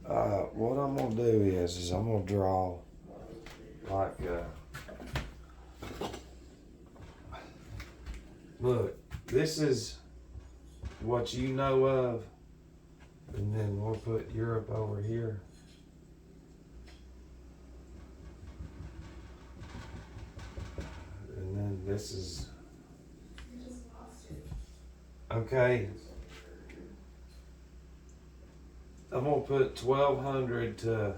What I'm gonna do is I'm gonna draw like look, this is what you know of, and then we'll put Europe over here. And then this is okay. I'm gonna put 1200 to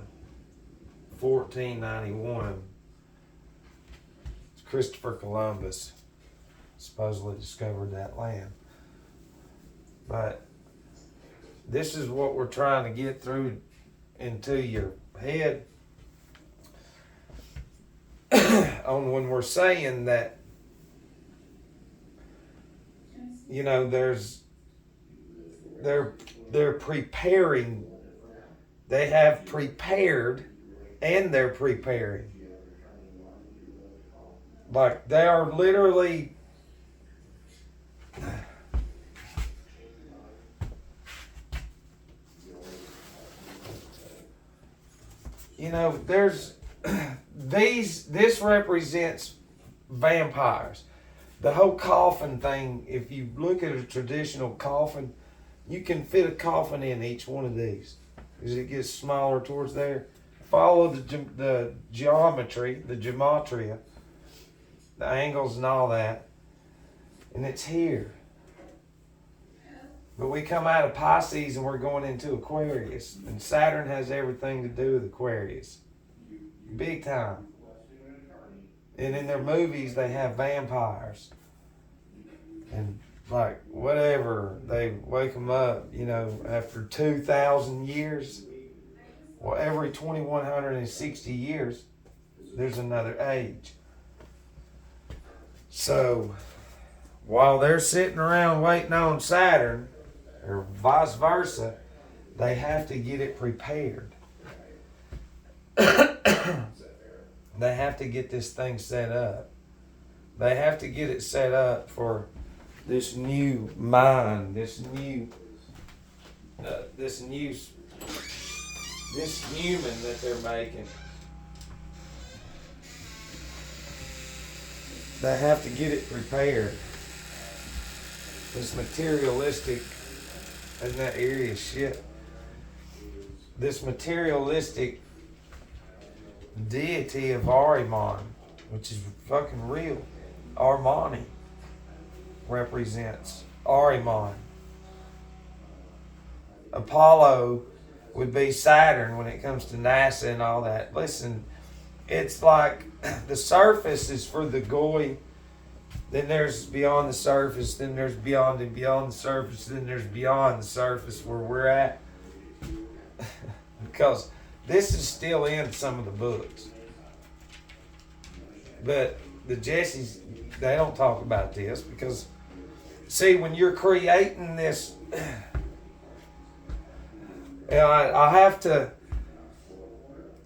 1491. Christopher Columbus supposedly discovered that land. But this is what we're trying to get through into your head on when we're saying that, you know, they're preparing. They have prepared and they're preparing. Like they are literally you know, there's this represents vampires. The whole coffin thing, if you look at a traditional coffin, you can fit a coffin in each one of these. As it gets smaller towards there, follow the geometry, the gematria, the angles and all that, and it's here. But we come out of Pisces and we're going into Aquarius, and Saturn has everything to do with Aquarius, big time. And in their movies they have vampires, and like whatever, they wake them up, you know, after 2,000 years. Well, every 2,160 years, there's another age. So, while they're sitting around waiting on Saturn, or vice versa, they have to get it prepared. They have to get this thing set up. They have to get it set up for this new mind, this human that they're making. They have to get it prepared. This materialistic, isn't that area shit? This materialistic deity of Ahriman, which is fucking real. Armani represents Ahriman. Apollo would be Saturn when it comes to NASA and all that. Listen, it's like the surface is for the Goy. Then there's beyond the surface. Then there's beyond and beyond the surface. Then there's beyond the surface where we're at. Because this is still in some of the books. But the Jessies, they don't talk about this because, see, when you're creating this, I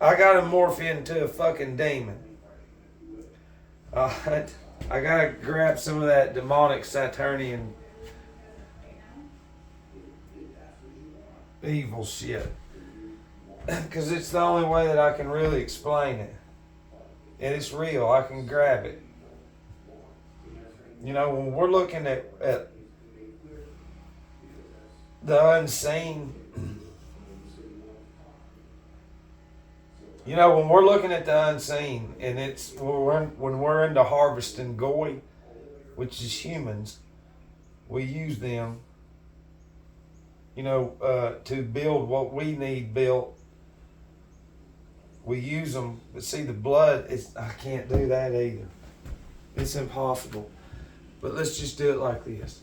gotta morph into a fucking demon. I gotta grab some of that demonic Saturnian evil shit. Because it's the only way that I can really explain it. And it's real. I can grab it. You know, when we're looking at the unseen, you know, when we're looking at the unseen, and it's when we're into harvesting Goy, which is humans, we use them, you know, to build what we need built. We use them, but see the blood, I can't do that either. It's impossible. But let's just do it like this.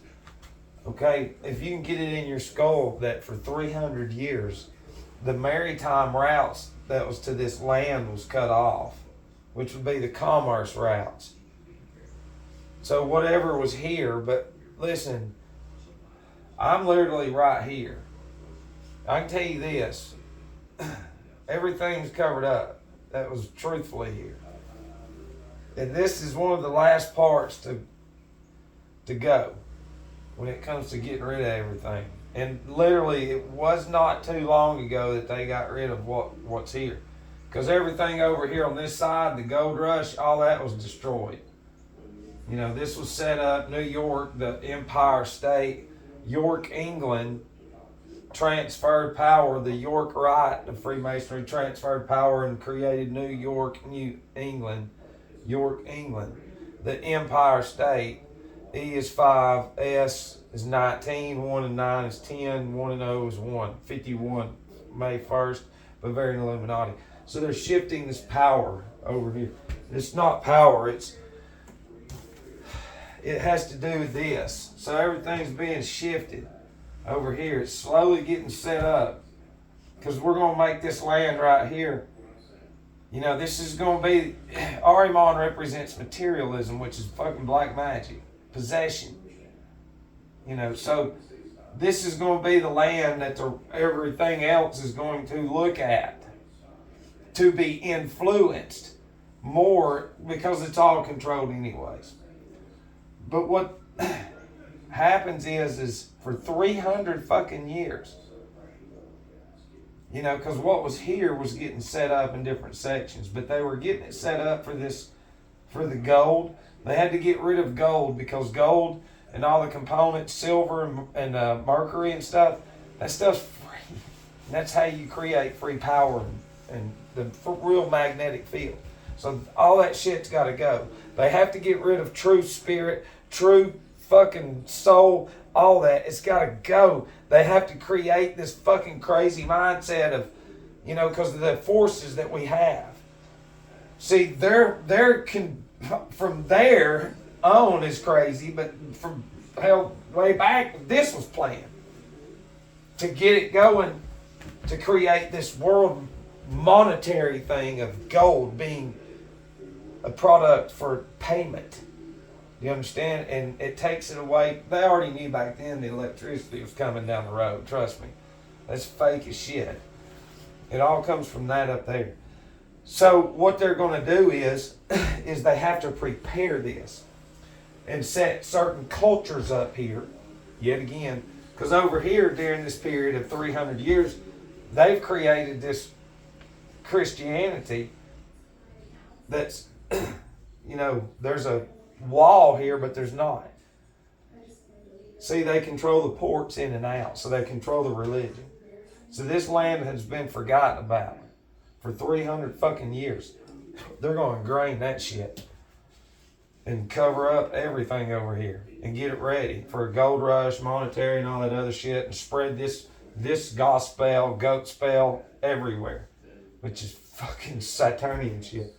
Okay, if you can get it in your skull that for 300 years, the maritime routes that was to this land was cut off, which would be the commerce routes. So whatever was here, but listen, I'm literally right here. I can tell you this. Everything's covered up. That was truthfully here. And this is one of the last parts to go when it comes to getting rid of everything. And literally, it was not too long ago that they got rid of what's here. Because everything over here on this side, the gold rush, all that was destroyed. You know, this was set up, New York, the Empire State, York, England, transferred power. The York Rite of Freemasonry transferred power and created New York, New England, York, England. The Empire State, E is 5, S is 19, 1 and 9 is 10, 1 and 0 is 1, 51, May 1st, Bavarian Illuminati. So they're shifting this power over here. It's not power, it has to do with this. So everything's being shifted over here. It's slowly getting set up. Because we're going to make this land right here. You know, this is going to be, Ahriman represents materialism, which is fucking black magic. Possession. You know, so this is going to be the land that everything else is going to look at. To be influenced more because it's all controlled anyways. But what happens is for 300 fucking years, you know, because what was here was getting set up in different sections, but they were getting it set up for the gold. They had to get rid of gold because gold and all the components, silver and mercury and stuff, that stuff's free. And that's how you create free power and the real magnetic field. So all that shit's got to go. They have to get rid of true spirit, true fucking soul, all that. It's got to go. They have to create this fucking crazy mindset of, you know, because of the forces that we have. See, they're from there on is crazy, but from hell way back, this was planned to get it going, to create this world monetary thing of gold being a product for payment. You understand? And it takes it away. They already knew back then the electricity was coming down the road. Trust me. That's fake as shit. It all comes from that up there. So what they're going to do is they have to prepare this and set certain cultures up here, yet again, because over here during this period of 300 years, they've created this Christianity that's, you know, there's a wall here, but there's not. See, they control the ports in and out, so they control the religion. So this land has been forgotten about for 300 fucking years. They're going to ingrain that shit and cover up everything over here and get it ready for a gold rush, monetary, and all that other shit, and spread this gospel, goat spell everywhere, which is fucking Saturnian shit.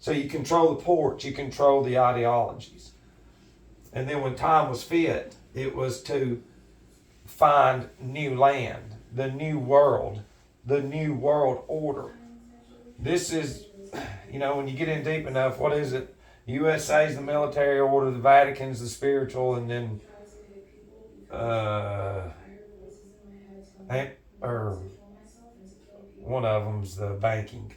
So you control the ports, you control the ideologies. And then when time was fit, it was to find new land, the new world order. This is, you know, when you get in deep enough, what is it? USA is the military order, the Vatican's the spiritual, and then or one of them's the banking.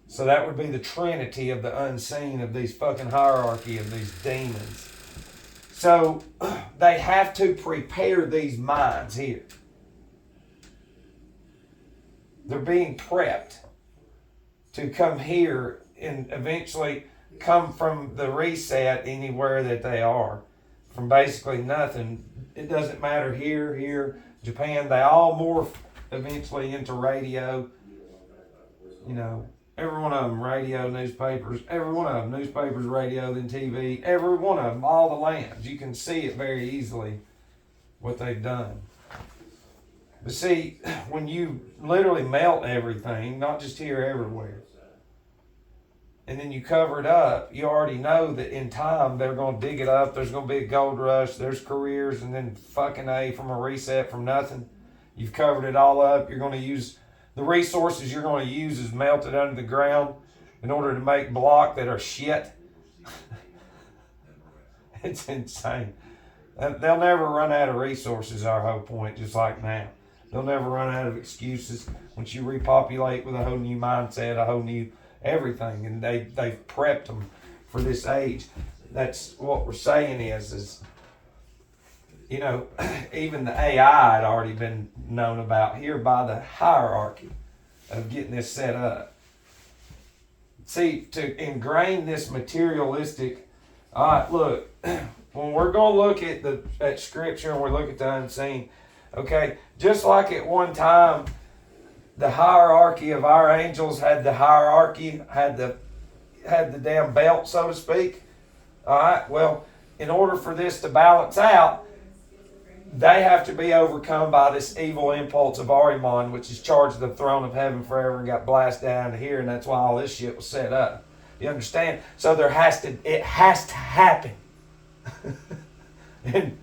So that would be the trinity of the unseen of these fucking hierarchy of these demons. So they have to prepare these minds here. They're being prepped to come here and eventually come from the reset anywhere that they are. From basically nothing. It doesn't matter here, Japan. They all morph eventually into radio. You know, every one of them, radio, newspapers, every one of them, newspapers, radio, then TV, every one of them, all the lands. You can see it very easily what they've done. But see, when you literally melt everything, not just here, everywhere, and then you cover it up, you already know that in time they're going to dig it up, there's going to be a gold rush, there's careers, and then fucking A from a reset from nothing. You've covered it all up. You're going to use the resources you're going to use is melted under the ground in order to make block that are shit. It's insane. They'll never run out of resources, our whole point, just like now. They'll never run out of excuses once you repopulate with a whole new mindset, a whole new everything, and they've prepped them for this age. That's what we're saying is you know, even the AI had already been known about here by the hierarchy of getting this set up. See, to ingrain this materialistic, all right, look, when we're going to look at Scripture and we look at the unseen, okay, just like at one time, the hierarchy of our angels had the hierarchy, had the damn belt, so to speak. All right, well, in order for this to balance out, they have to be overcome by this evil impulse of Ahriman, which is charged the throne of heaven forever and got blasted down to here, and that's why all this shit was set up. You understand? So it has to happen. And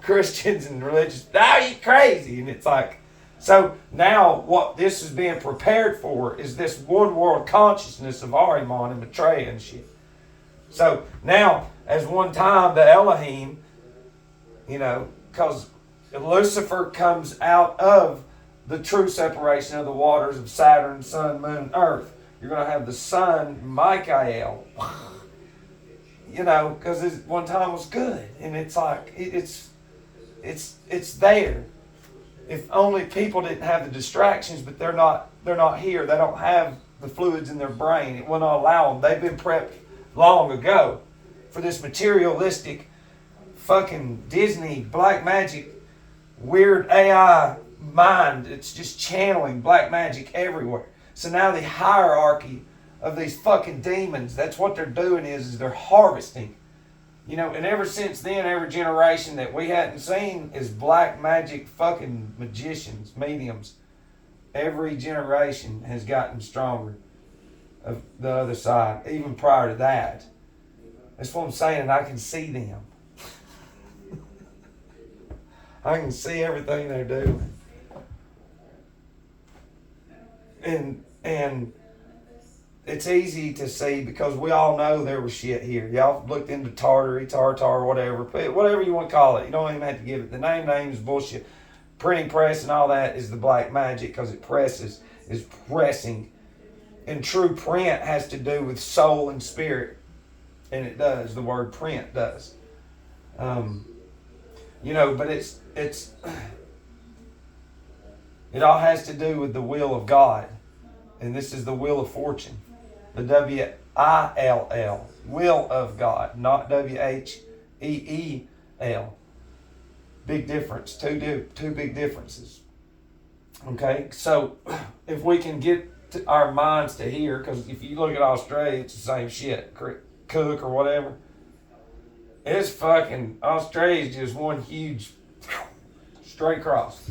Christians and religious, you crazy. And it's like, so now what this is being prepared for is this one world consciousness of Ahriman and Maitreya and shit. So now, as one time the Elohim, you know, because Lucifer comes out of the true separation of the waters of Saturn, Sun, Moon, Earth. You're going to have the sun, Michael. You know, because one time was good. And it's like, it's there. If only people didn't have the distractions, but they're not here. They don't have the fluids in their brain. It will not allow them. They've been prepped long ago for this materialistic fucking Disney black magic weird AI mind. It's just channeling black magic everywhere. So now the hierarchy of these fucking demons, that's what they're doing is they're harvesting. You know, and ever since then, every generation that we hadn't seen is black magic fucking magicians, mediums. Every generation has gotten stronger of the other side, even prior to that. That's what I'm saying, and I can see them. I can see everything they're doing. And it's easy to see because we all know there was shit here. Y'all looked into Tartar, whatever you want to call it. You don't even have to give it the name. Name is bullshit. Printing press and all that is the black magic because it is pressing. And true print has to do with soul and spirit. And it does. The word print does. You know, but it all has to do with the will of God. And this is the wheel of fortune. The W-I-L-L. Will of God. Not W-H-E-E-L. Big difference. Two big differences. Okay? So, if we can get our minds to here, because if you look at Australia, it's the same shit. Cook or whatever. It's fucking, Australia's just one huge straight cross.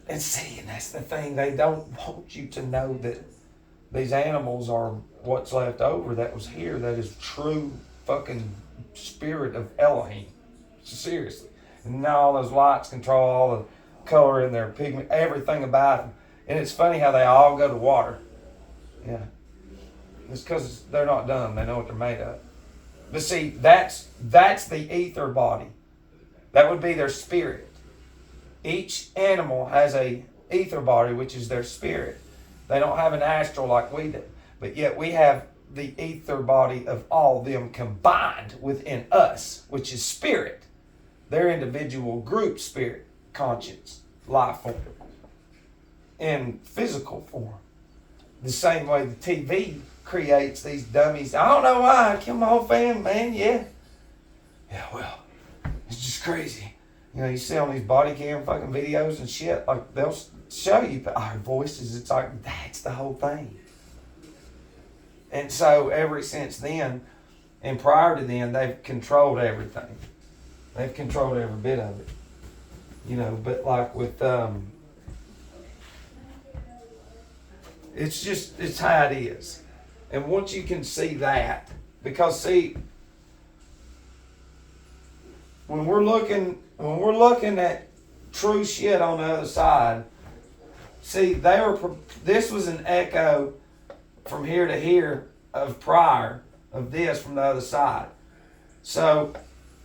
And see, and that's the thing, they don't want you to know that these animals are what's left over that was here, that is true fucking spirit of Elohim. Seriously. And now all those lights control all the color in their pigment, everything about them. And it's funny how they all go to water. Yeah. It's because they're not dumb, they know what they're made of. But see, that's the ether body. That would be their spirit. Each animal has a ether body, which is their spirit. They don't have an astral like we do. But yet we have the ether body of all of them combined within us, which is spirit. Their individual group spirit, conscience, life form, in physical form. The same way the TV creates these dummies. I don't know why. I killed my whole family, man. Yeah, well, it's just crazy. You know, you see on these body cam fucking videos and shit, like they'll show you our voices. It's like, that's the whole thing. And so ever since then, and prior to then, they've controlled everything. They've controlled every bit of it. You know, but like with, it's how it is. And once you can see that, because see, when we're looking at true shit on the other side, see, this was an echo from here to here of prior of this from the other side. So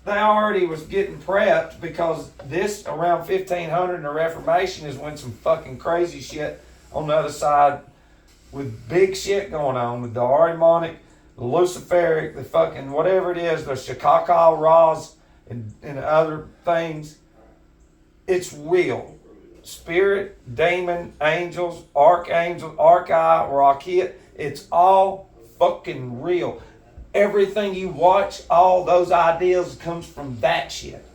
they already was getting prepped because this around 1500 in the Reformation is when some fucking crazy shit on the other side with big shit going on with the Ahrimanic, the Luciferic, the fucking whatever it is, the Shakakal Ras, and other things. It's real. Spirit, demon, angels, archangel, archai, or archaea, it's all fucking real. Everything you watch, all those ideas comes from that shit.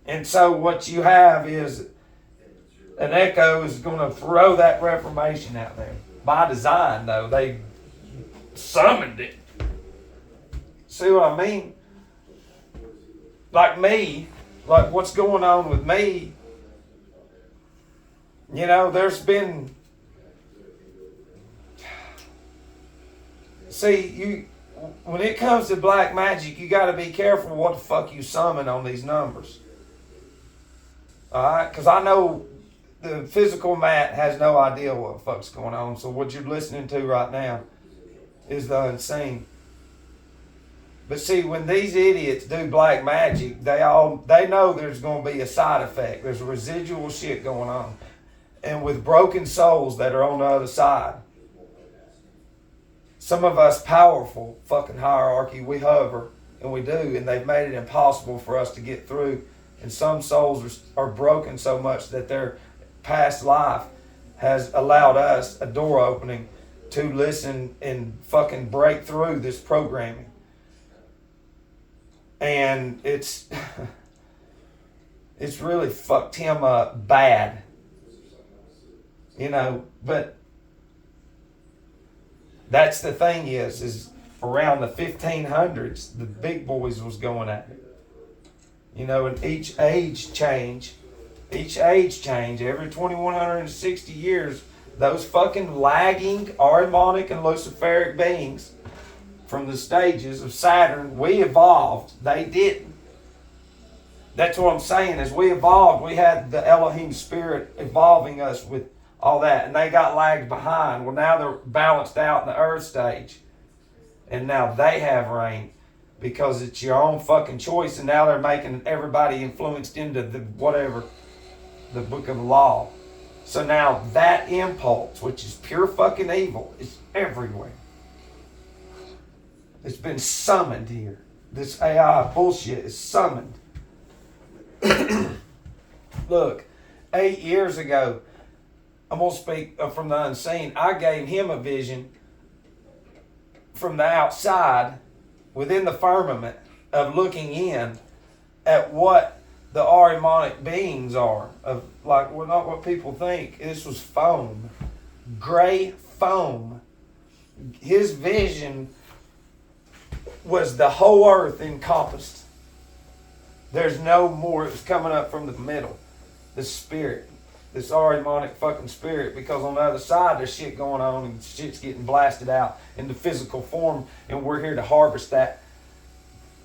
And so what you have is an echo is going to throw that reformation out there. By design, though, they summoned it. See what I mean? Like me, like what's going on with me, you know, there's been... See, when it comes to black magic, you got to be careful what the fuck you summon on these numbers. Alright? Because I know the physical Matt has no idea what the fuck's going on. So what you're listening to right now is the unseen. But see, when these idiots do black magic, they know there's going to be a side effect. There's residual shit going on. And with broken souls that are on the other side, some of us powerful fucking hierarchy, we hover, and we do, and they've made it impossible for us to get through. And some souls are broken so much that their past life has allowed us a door opening to listen and fucking break through this programming. And it's really fucked him up bad. You know, but that's the thing is around the 1500s, the big boys was going at it. You know, and each age change, every 2160 years, those fucking lagging Ahrimanic and Luciferic beings from the stages of Saturn, we evolved. They didn't. That's what I'm saying, is we evolved. We had the Elohim spirit evolving us with all that, and they got lagged behind. Well, now they're balanced out in the earth stage, and now they have reign because it's your own fucking choice, and now they're making everybody influenced into the whatever, the book of the law. So now that impulse, which is pure fucking evil, is everywhere. It's been summoned here. This AI bullshit is summoned. Look, 8 years ago, I'm going to speak from the unseen. I gave him a vision from the outside, within the firmament, of looking in at what the Ahrimanic beings are. Of like, well, not what people think. This was foam. Gray foam. His vision was the whole earth encompassed. There's no more. It was coming up from the middle. The spirit. This Ahrimanic fucking spirit, because on the other side there's shit going on and shit's getting blasted out into physical form, and we're here to harvest that.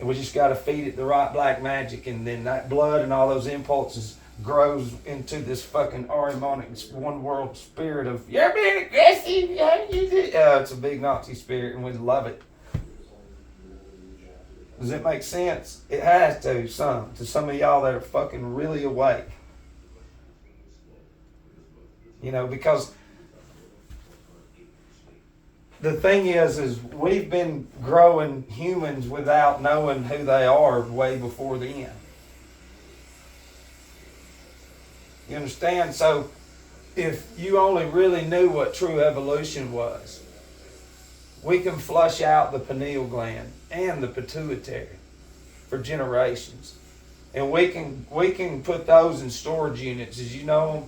And we just got to feed it the right black magic, and then that blood and all those impulses grows into this fucking Ahrimanic one world spirit of, you're being aggressive, it's a big Nazi spirit, and we love it. Does it make sense? It has to some of y'all that are fucking really awake. You know, because the thing is we've been growing humans without knowing who they are way before then. You understand? So if you only really knew what true evolution was, we can flush out the pineal gland and the pituitary for generations. And we can put those in storage units, as you know them,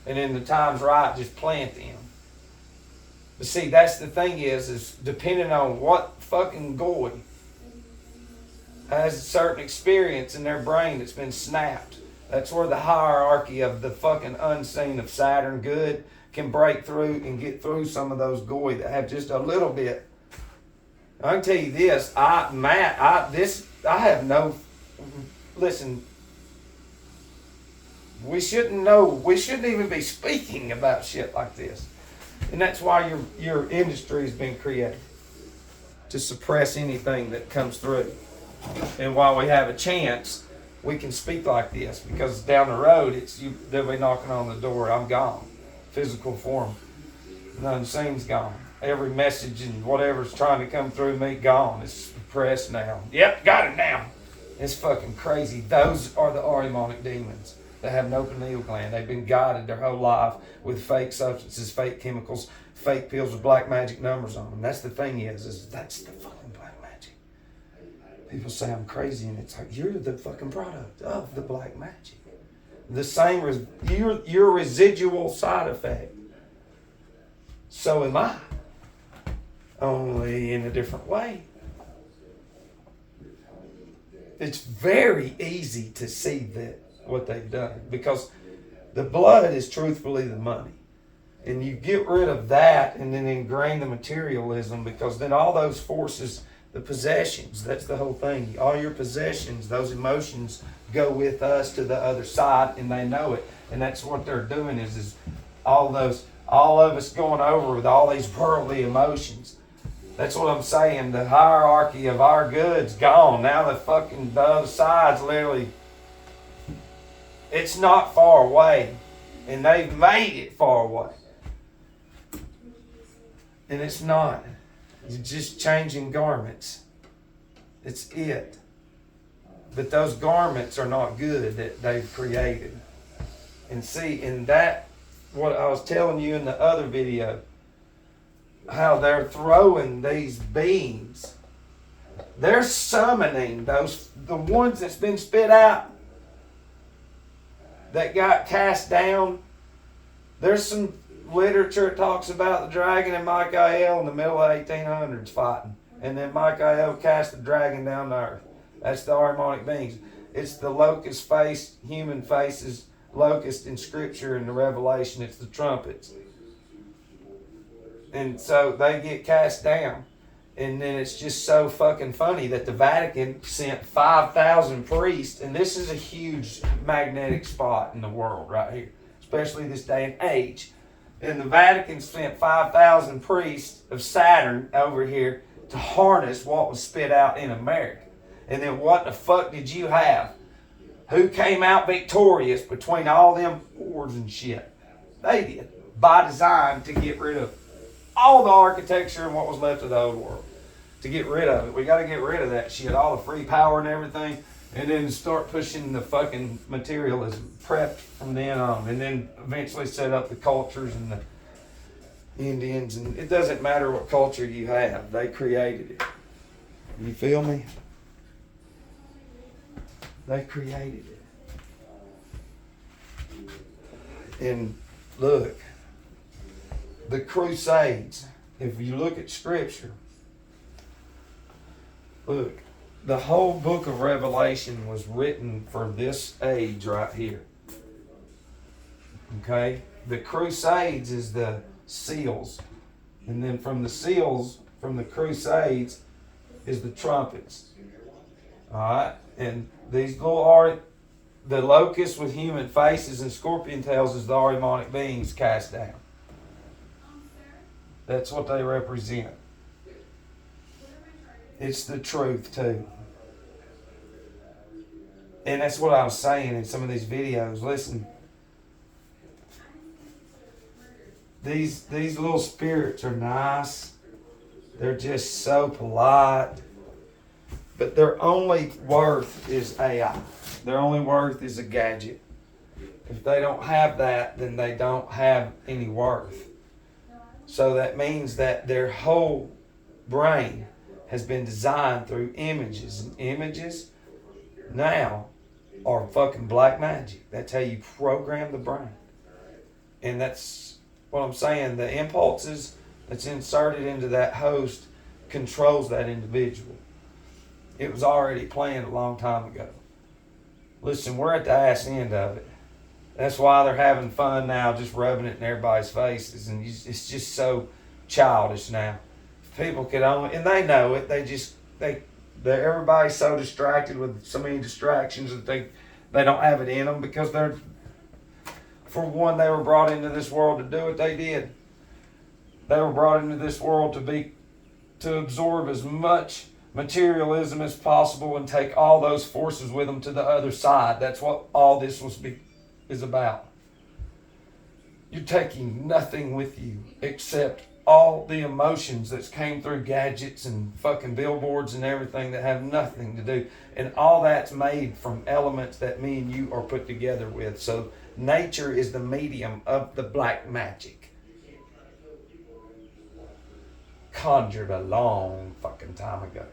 and in the time's right, just plant them. But see, that's the thing is depending on what fucking goy has a certain experience in their brain that's been snapped. That's where the hierarchy of the fucking unseen of Saturn good can break through and get through some of those goy that have just a little bit. I can tell you this, I have no, listen, we shouldn't even be speaking about shit like this. And that's why your industry has been created, to suppress anything that comes through. And while we have a chance, we can speak like this, because down the road, they'll be knocking on the door, I'm gone. Physical form, the unseen's gone. Every message and whatever's trying to come through me, gone. It's suppressed now. Yep, got it now. It's fucking crazy. Those are the Ahrimanic demons that have no pineal gland. They've been guided their whole life with fake substances, fake chemicals, fake pills with black magic numbers on them. That's the thing is that's the fucking black magic. People say I'm crazy, and it's like, you're the fucking product of the black magic. The same as your residual side effect. So am I. Only in a different way. It's very easy to see that what they've done, because the blood is truthfully the money. And you get rid of that and then ingrain the materialism, because then all those forces, the possessions, that's the whole thing. All your possessions, those emotions go with us to the other side, and they know it. And that's what they're doing is all of us going over with all these worldly emotions. That's what I'm saying. The hierarchy of our goods gone. Now the other side's literally, it's not far away. And they've made it far away. And it's not. You're just changing garments. It's it. But those garments are not good that they've created. And see, in that, what I was telling you in the other video, how they're throwing these beings. They're summoning the ones that's been spit out, that got cast down. There's some literature that talks about the dragon and Michael in the middle of 1800s fighting. And then Michael cast the dragon down to earth. That's the Ahrimanic beings. It's the locust face, human faces, locust in scripture and the Revelation. It's the trumpets. And so they get cast down. And then it's just so fucking funny that the Vatican sent 5,000 priests, and this is a huge magnetic spot in the world right here, especially this day and age. And the Vatican sent 5,000 priests of Saturn over here to harness what was spit out in America. And then what the fuck did you have? Who came out victorious between all them wars and shit? They did. By design, to get rid of all the architecture and what was left of the old world. To get rid of it. We got to get rid of that shit. All the free power and everything. And then start pushing the fucking materialism. Prepped from then on. And then eventually set up the cultures and the Indians. And it doesn't matter what culture you have. They created it. You feel me? They created it. And look. The Crusades, if you look at scripture, look, the whole book of Revelation was written for this age right here. Okay? The Crusades is the seals. And then from the seals, from the Crusades, is the trumpets. Alright? And these little the locusts with human faces and scorpion tails is the Ahrimanic beings cast down. That's what they represent. It's the truth too. And that's what I was saying in some of these videos. Listen, these little spirits are nice. They're just so polite. But their only worth is AI. Their only worth is a gadget. If they don't have that, then they don't have any worth. So that means that their whole brain has been designed through images. And images now are fucking black magic. That's how you program the brain. And that's what I'm saying. The impulses that's inserted into that host controls that individual. It was already planned a long time ago. Listen, we're at the ass end of it. That's why they're having fun now, just rubbing it in everybody's faces. And it's just so childish now. If people could only, and they know it, everybody's so distracted with so many distractions that they don't have it in them, because for one, they were brought into this world to do what they did. They were brought into this world to absorb as much materialism as possible and take all those forces with them to the other side. That's what all this is about. You're taking nothing with you except all the emotions that's came through gadgets and fucking billboards and everything that have nothing to do. And all that's made from elements that me and you are put together with. So nature is the medium of the black magic. Conjured a long fucking time ago.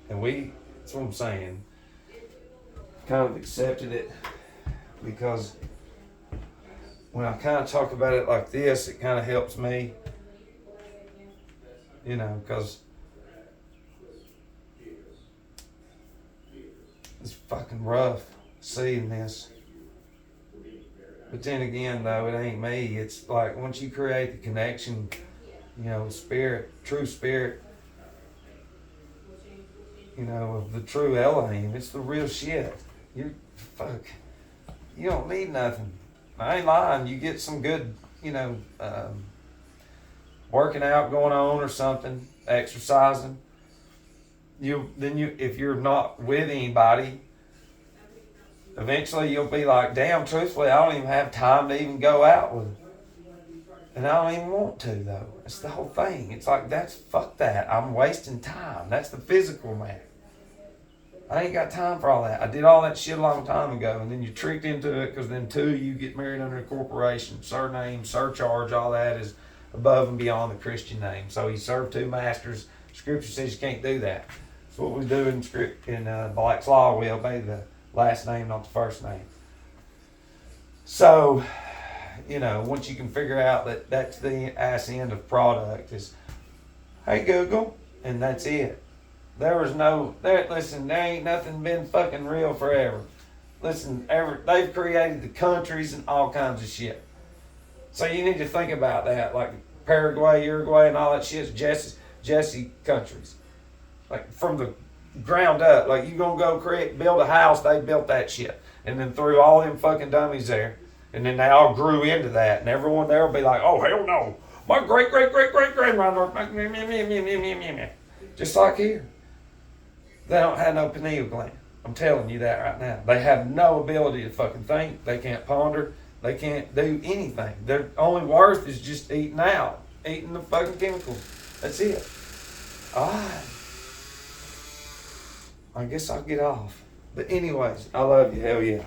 And that's what I'm saying, kind of accepted it because when I kind of talk about it like this, it kind of helps me, because it's fucking rough seeing this. But then again, though, it ain't me. It's like once you create the connection, spirit, true spirit, of the true Elohim, it's the real shit. You don't need nothing. I ain't lying. You get some good, working out going on or something, exercising. If you're not with anybody, eventually you'll be like, damn, truthfully, I don't even have time to even go out with them. And I don't even want to, though. That's the whole thing. It's like, fuck that. I'm wasting time. That's the physical man. I ain't got time for all that. I did all that shit a long time ago, and then you tricked into it because then you get married under a corporation, surname, surcharge, all that is above and beyond the Christian name. So you serve two masters. Scripture says you can't do that. That's what we do in Black's Law. We obey the last name, not the first name. So, once you can figure out that that's the ass end of product is, hey Google, and that's it. Listen, there ain't nothing been fucking real forever. Listen, they've created the countries and all kinds of shit. So you need to think about that, like Paraguay, Uruguay, and all that shit's Jesse countries. Like from the ground up, like you gonna go build a house, they built that shit. And then threw all them fucking dummies there. And then they all grew into that. And everyone there will be like, oh, hell no. My great-great-great-great-grandmother. Just like here. They don't have no pineal gland. I'm telling you that right now. They have no ability to fucking think. They can't ponder. They can't do anything. Their only worth is just eating out. Eating the fucking chemicals. That's it. Alright. I guess I'll get off. But anyways, I love you. Hell yeah.